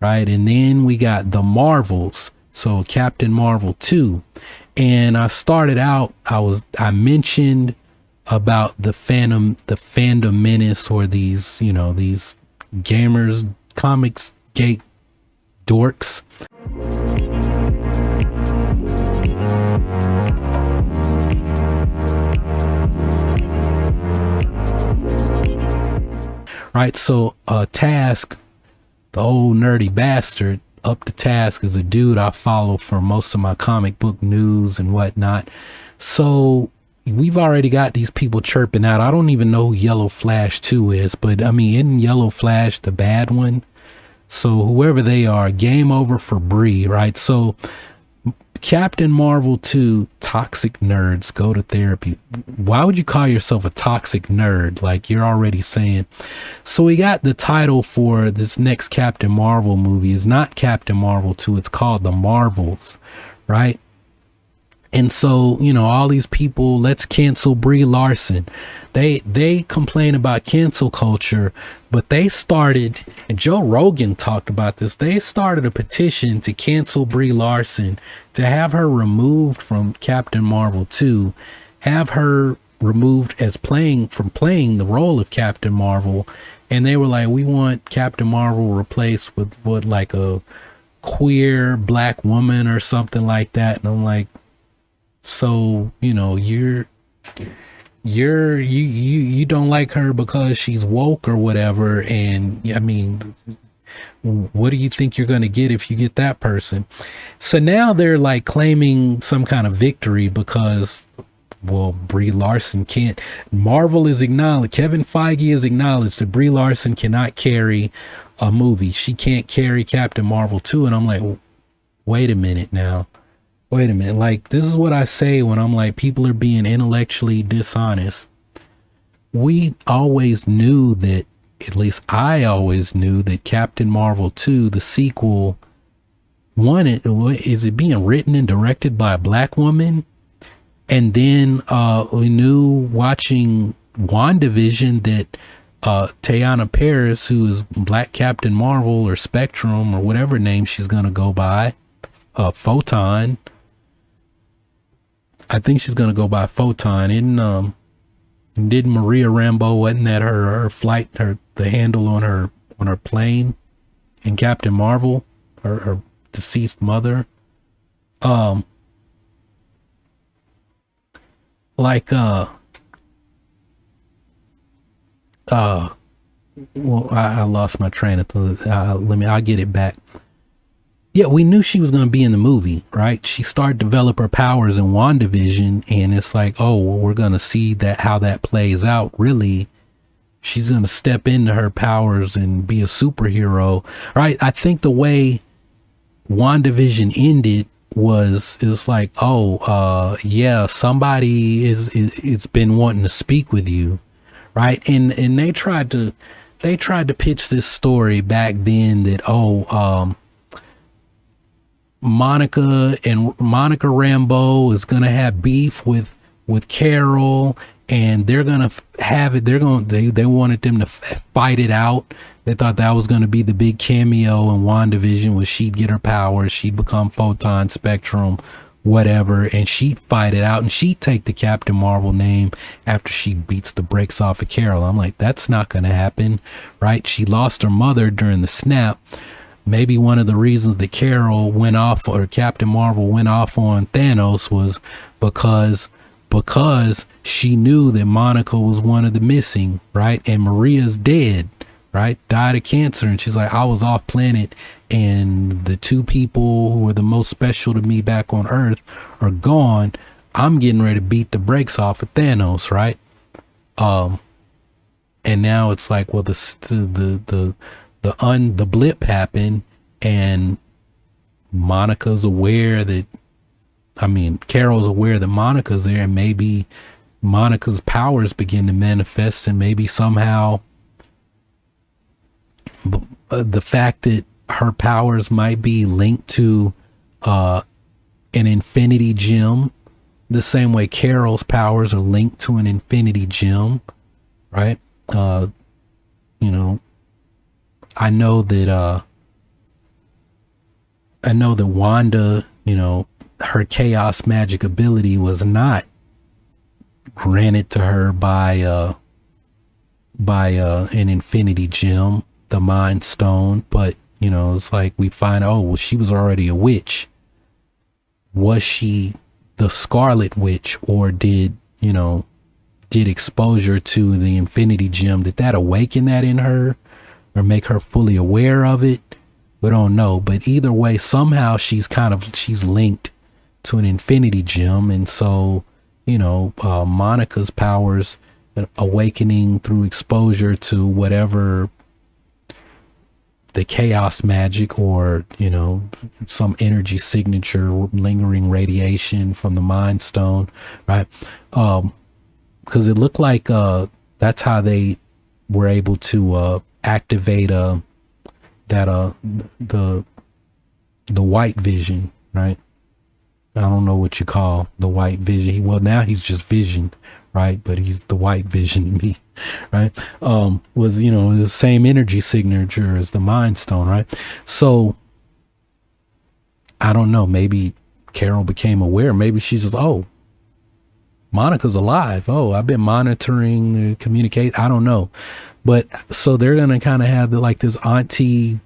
right? And then we got the Marvels, so Captain Marvel 2. And I started out, I mentioned about the fandom menace, or these, these gamers, comics gate dorks. Right, so Task, the old nerdy bastard, up to Task is a dude I follow for most of my comic book news and whatnot. So we've already got these people chirping out. I don't even know who Yellow Flash 2 is, but I mean, isn't Yellow Flash the bad one? So whoever they are, game over for Brie, right? So Captain Marvel 2, toxic nerds go to therapy. Why would you call yourself a toxic nerd? Like, you're already saying. So we got the title for this next Captain Marvel movie is not Captain Marvel 2. It's called The Marvels, right? And so, all these people, let's cancel Brie Larson. They complain about cancel culture, but they started, and Joe Rogan talked about this, they started a petition to cancel Brie Larson, to have her removed from Captain Marvel 2, have her removed as playing the role of Captain Marvel. And they were like, we want Captain Marvel replaced with like a queer black woman or something like that. And I'm like, so, you don't like her because she's woke or whatever. And I mean, what do you think you're going to get if you get that person? So now they're like claiming some kind of victory because, well, Brie Larson can't. Marvel is acknowledged. Kevin Feige has acknowledged that Brie Larson cannot carry a movie. She can't carry Captain Marvel 2. And I'm like, wait a minute now. Wait a minute. Like, this is what I say when I'm like, people are being intellectually dishonest. We always knew that, at least I always knew that Captain Marvel 2, the sequel, is it being written and directed by a black woman? And then we knew watching WandaVision that Teyana Paris, who is Black Captain Marvel or Spectrum or whatever name she's going to go by, Photon. I think she's gonna go by Photon. Did Maria Rambeau, wasn't that her flight, the handle on her plane in Captain Marvel, her deceased mother? Well, I lost my train of thought. I'll get it back. Yeah, we knew she was going to be in the movie, right? She started to develop her powers in WandaVision, and it's like, oh, well, we're going to see how that plays out. Really, she's going to step into her powers and be a superhero, right? I think the way WandaVision ended is like, oh, yeah, somebody it's been wanting to speak with you, right? And they tried to pitch this story back then that, Monica Rambeau is gonna have beef with Carol, and they're gonna have it. They wanted them to fight it out. They thought that was gonna be the big cameo in WandaVision, where she'd get her powers, she'd become Photon, Spectrum, whatever, and she'd fight it out, and she'd take the Captain Marvel name after she beats the brakes off of Carol. I'm like, that's not gonna happen, right? She lost her mother during the snap. Maybe one of the reasons that Carol went off, or Captain Marvel went off on Thanos, was because she knew that Monica was one of the missing, right? And Maria's dead, right? Died of cancer. And she's like, I was off planet, and the two people who were the most special to me back on Earth are gone. I'm getting ready to beat the brakes off of Thanos, right? And now it's like, well, the blip happened, and Monica's aware that, Carol's aware that Monica's there, and maybe Monica's powers begin to manifest, and maybe somehow the fact that her powers might be linked to an infinity gem, the same way Carol's powers are linked to an infinity gem, right? I know that I know that Wanda, her chaos magic ability was not granted to her by an infinity gem, the Mind Stone, but it's like we find, oh well, she was already a witch. Was she the Scarlet Witch, or did exposure to the infinity gem, did that awaken that in her or make her fully aware of it? We don't know, but either way, somehow she's linked to an infinity gem. And so Monica's powers awakening through exposure to whatever the chaos magic, or some energy signature, lingering radiation from the Mind Stone, right? Because it looked like that's how they were able to activate that the white vision, right? I don't know what you call the white vision. Well, now he's just vision, right? But he's the white vision to me, right? Was the same energy signature as the Mind Stone, right? So I don't know. Maybe Carol became aware. Maybe she's just, oh, Monica's alive. Oh, I've been monitoring, communicate. I don't know. But so they're gonna kind of have this auntie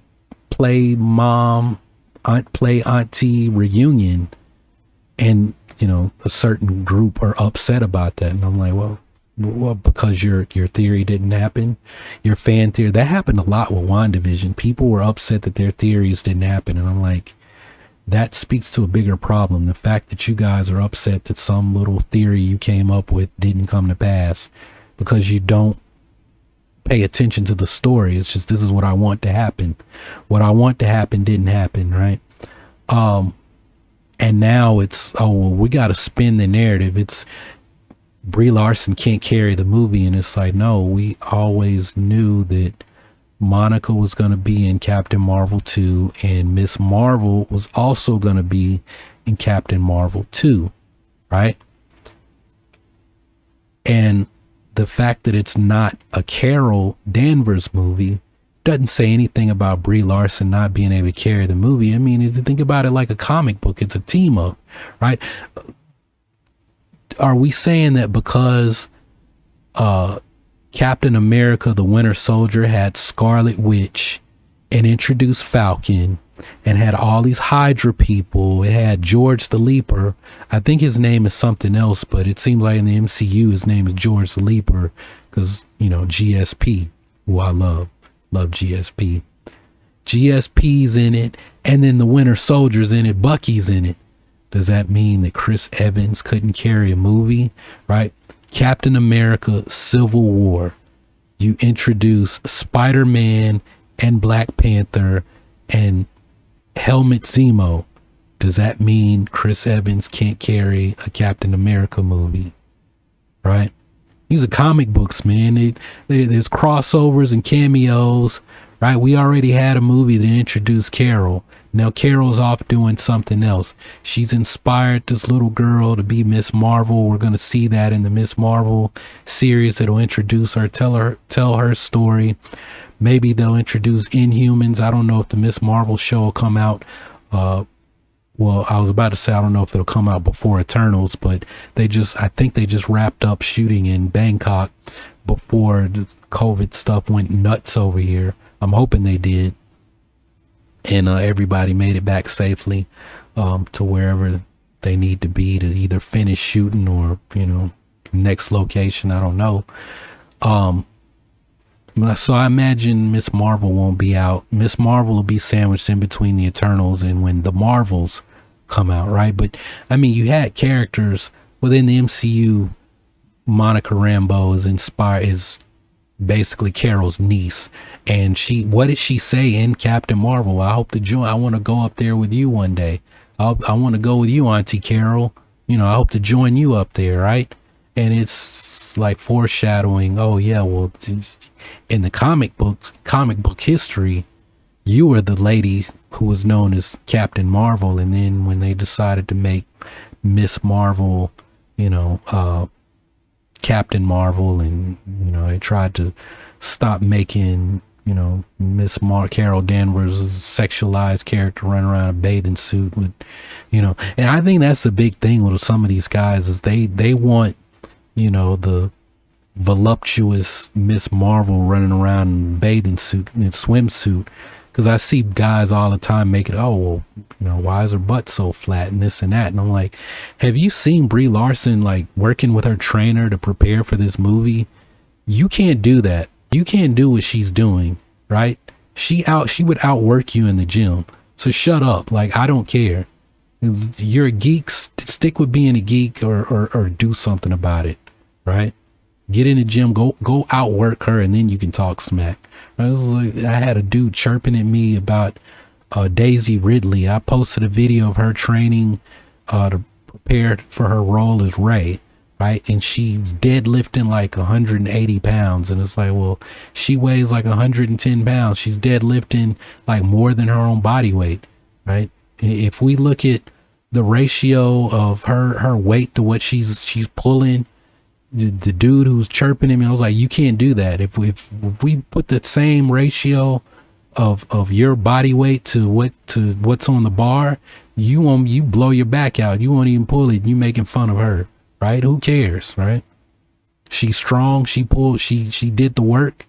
play mom, aunt play auntie reunion, and a certain group are upset about that. And I'm like, well, because your theory didn't happen, your fan theory, that happened a lot with WandaVision. People were upset that their theories didn't happen, and I'm like, that speaks to a bigger problem. The fact that you guys are upset that some little theory you came up with didn't come to pass because you don't pay attention to the story. It's just, this is what I want to happen. What I want to happen didn't happen, right? And now it's, oh, well, we got to spin the narrative. It's Brie Larson can't carry the movie. And it's like, no, we always knew that Monica was going to be in Captain Marvel 2, and Miss Marvel was also going to be in Captain Marvel 2, right? And the fact that it's not a Carol Danvers movie doesn't say anything about Brie Larson not being able to carry the movie. I mean, if you think about it like a comic book, it's a team up, right? Are we saying that because Captain America, the Winter Soldier, had Scarlet Witch and introduced Falcon and had all these Hydra people, it had George the Leaper, I think his name is something else, but it seems like in the MCU his name is George the Leaper because, GSP, who I love GSP. GSP's in it, and then the Winter Soldier's in it, Bucky's in it. Does that mean that Chris Evans couldn't carry a movie, right? Captain America Civil War, you introduce Spider-Man and Black Panther and Helmut Zemo. Does that mean Chris Evans can't carry a Captain America movie, right? These are comic books, man. There's crossovers and cameos, right? We already had a movie that introduced Carol. Now Carol's off doing something else. She's inspired this little girl to be Miss Marvel. We're going to see that in the Miss Marvel series that'll introduce her, tell her story. Maybe they'll introduce Inhumans. I don't know if the Miss Marvel show will come out. Well, I was about to say, I don't know if it'll come out before Eternals, but I think they just wrapped up shooting in Bangkok before the COVID stuff went nuts over here. I'm hoping they did. And everybody made it back safely to wherever they need to be to either finish shooting or, next location. I don't know. So I imagine Miss Marvel won't be out. Miss Marvel will be sandwiched in between the Eternals and when the Marvels come out, right? But I mean, you had characters within the MCU. Monica Rambeau is basically Carol's niece, and what did she say in Captain Marvel? I hope to join. I want to go up there with you one day. I want to go with you, Auntie Carol. I hope to join you up there, right? And it's like foreshadowing. Oh yeah, well, in the comic book history, you were the lady who was known as Captain Marvel, and then when they decided to make Miss Marvel, Captain Marvel, and they tried to stop making Miss Carol Danvers is a sexualized character running around in a bathing suit with, and I think that's the big thing with some of these guys is they want, the voluptuous Miss Marvel running around in a bathing suit and swimsuit. Because I see guys all the time making, oh, well, why is her butt so flat and this and that? And I'm like, have you seen Brie Larson, like, working with her trainer to prepare for this movie? You can't do that. You can't do what she's doing, right? She would outwork you in the gym. So shut up. Like, I don't care. You're a geek. Stick with being a geek or do something about it, right? Get in the gym, go outwork her, and then you can talk smack. I had a dude chirping at me about Daisy Ridley. I posted a video of her training to prepare for her role as Rey, right? And she's deadlifting like 180 pounds. And it's like, well, she weighs like 110 pounds. She's deadlifting like more than her own body weight, right? If we look at the ratio of her weight to what she's pulling, the dude who's chirping him, I was like, you can't do that. If we put the same ratio of your body weight to what's on the bar, you blow your back out. You won't even pull it. You making fun of her, right? Who cares, right? She's strong. She did the work,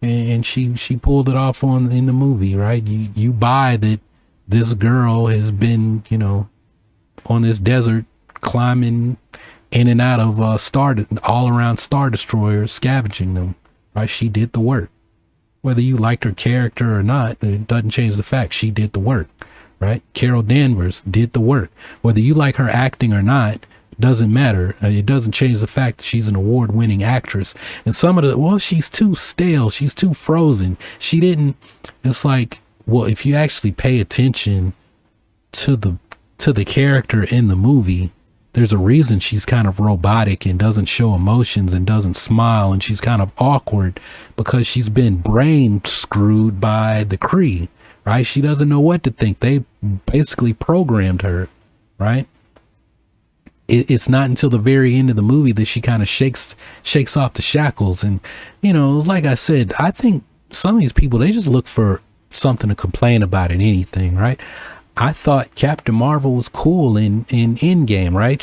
and she pulled it off in the movie, right? You buy that this girl has been, on this desert climbing in and out of all around Star Destroyers, scavenging them, right? She did the work. Whether you liked her character or not, it doesn't change the fact she did the work, right? Carol Danvers did the work. Whether you like her acting or not, doesn't matter. It doesn't change the fact that she's an award-winning actress. And some of she's too stale. She's too frozen. It's like, well, if you actually pay attention to the character in the movie, there's a reason she's kind of robotic and doesn't show emotions and doesn't smile, and she's kind of awkward because she's been brain screwed by the Kree, right? She doesn't know what to think. They basically programmed her, right? It's not until the very end of the movie that she kind of shakes off the shackles. And, like I said, I think some of these people, they just look for something to complain about in anything, right? I thought Captain Marvel was cool in Endgame, right?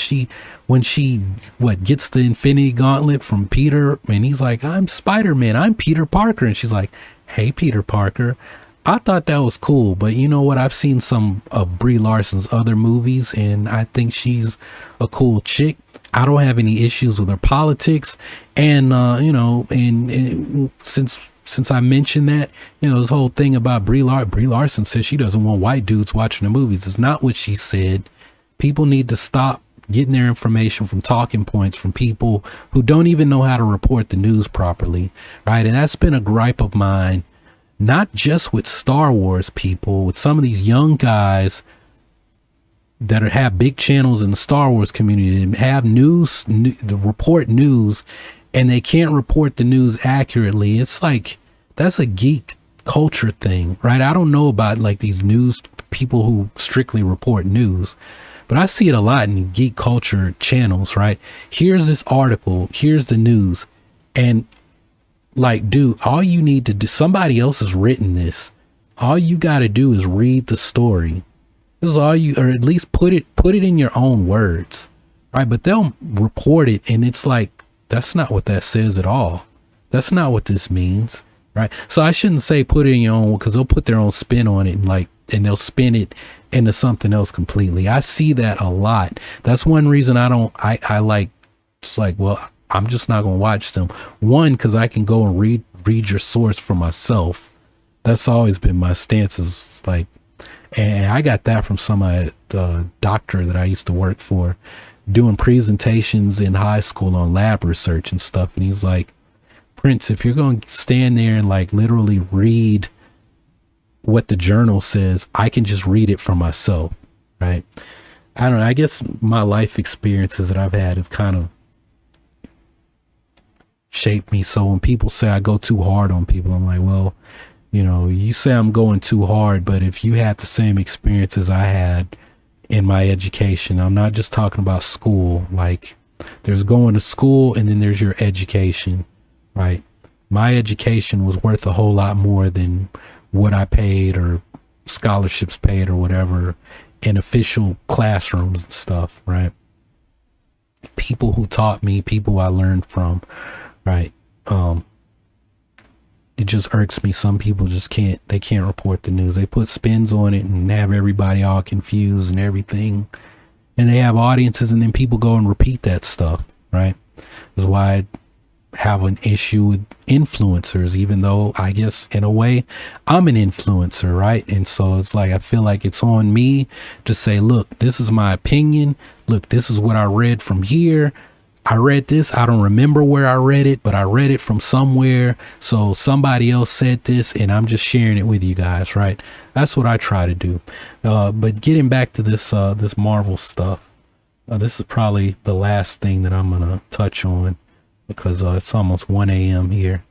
When she gets the Infinity Gauntlet from Peter, and he's like, I'm Spider-Man, I'm Peter Parker. And she's like, hey, Peter Parker. I thought that was cool, but you know what? I've seen some of Brie Larson's other movies, and I think she's a cool chick. I don't have any issues with her politics. And, and since I mentioned that, this whole thing about Brie Larson says she doesn't want white dudes watching the movies. It's not what she said. People need to stop getting their information from talking points from people who don't even know how to report the news properly, right? And that's been a gripe of mine, not just with Star Wars people, with some of these young guys that have big channels in the Star Wars community and have report news, and they can't report the news accurately. It's like, that's a geek culture thing, right? I don't know about like these news people who strictly report news, but I see it a lot in geek culture channels, right? Here's this article, here's the news. And like, dude, all you need to do, somebody else has written this. All you got to do is read the story. This is all or at least put it in your own words, right? But they'll report it, and it's like, that's not what that says at all. That's not what this means, right? So I shouldn't say put it in your own, because they'll put their own spin on it, and they'll spin it into something else completely. I see that a lot. That's one reason it's like, well, I'm just not going to watch them. One, because I can go and read your source for myself. That's always been my stance, is like, and I got that from some doctor that I used to work for, doing presentations in high school on lab research and stuff. And he's like, Prince, if you're going to stand there and like literally read what the journal says, I can just read it for myself, right? I don't know. I guess my life experiences that I've had have kind of shaped me. So when people say I go too hard on people, I'm like, well, you say I'm going too hard, but if you had the same experiences I had in my education, I'm not just talking about school, like there's going to school and then there's your education, right? My education was worth a whole lot more than what I paid or scholarships paid or whatever in official classrooms and stuff, right? People who taught me, people I learned from, right? It just irks me. Some people just can't report the news. They put spins on it and have everybody all confused and everything. And they have audiences, and then people go and repeat that stuff, right? That's why I have an issue with influencers, even though I guess in a way I'm an influencer, right? And so it's like I feel like it's on me to say, look, this is my opinion. Look, this is what I read from here. I read this. I don't remember where I read it, but I read it from somewhere. So somebody else said this, and I'm just sharing it with you guys, right? That's what I try to do. But getting back to this this Marvel stuff, this is probably the last thing that I'm gonna touch on because it's almost 1 a.m. here.